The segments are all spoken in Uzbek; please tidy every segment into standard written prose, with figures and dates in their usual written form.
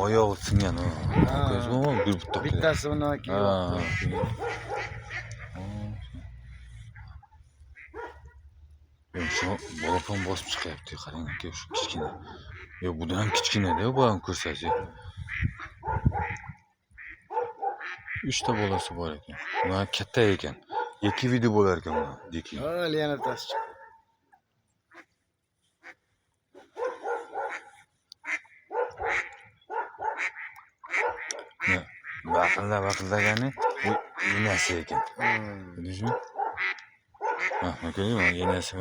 oyog'i singan. Ko'rasizmi? Bir butoq. Bittasi undan keyin. Şu balkon bosib chiqyapti. Qarang aka, shu kichkina. Yo, bu ham kichkina-da, bu ham ko'rsangiz. 3 ta bolasi bor ekan. Buni katta ekan. 2 video bo'lar ekan buni. Deki. Yana bittasi chiqdi. Vaqildagani bu enasi ekan. Ko'rdingizmi? Ko'rdingizmi? Enasi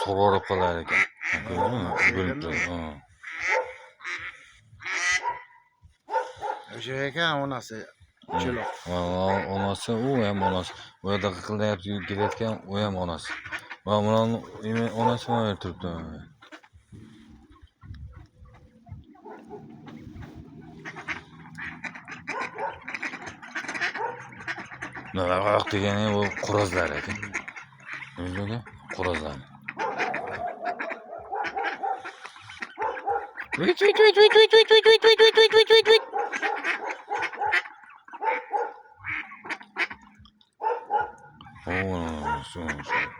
sug'orib qolar ekan. Ko'rdingizmi? O'sha ekan onasi. Cho'loq. Onasi, u ham onasi. Bu yerda qiqildayapti, kelayotgan, u ham onasi. Va buni onasi mana yer turibdi. Navaq degani bu qo'razlar ekan. Ko'rdingizmi? Qo'razlar.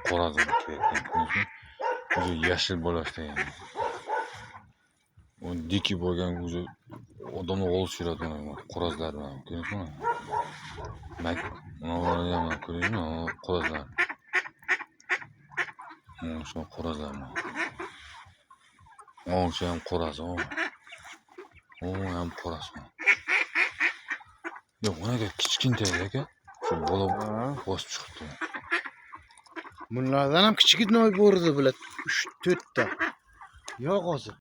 Qo'raz ekan. O'zi yashil bo'lashda yani. O diki bo'lgan o'zi odamni olib yuradi qo'razlar bilan. Ko'rdingizmi? Mana ham ko'rdingizmi? Qo'razlar. Shu qo'razlar. Shu ham qo'raz. Ham qo'raz. Yo'q, unaqa kichkinta aka. Shu bola bosib chiqibdi. Bunlardan ham kichkina bo'rdi bular 3-4 ta. Yo'q hozir.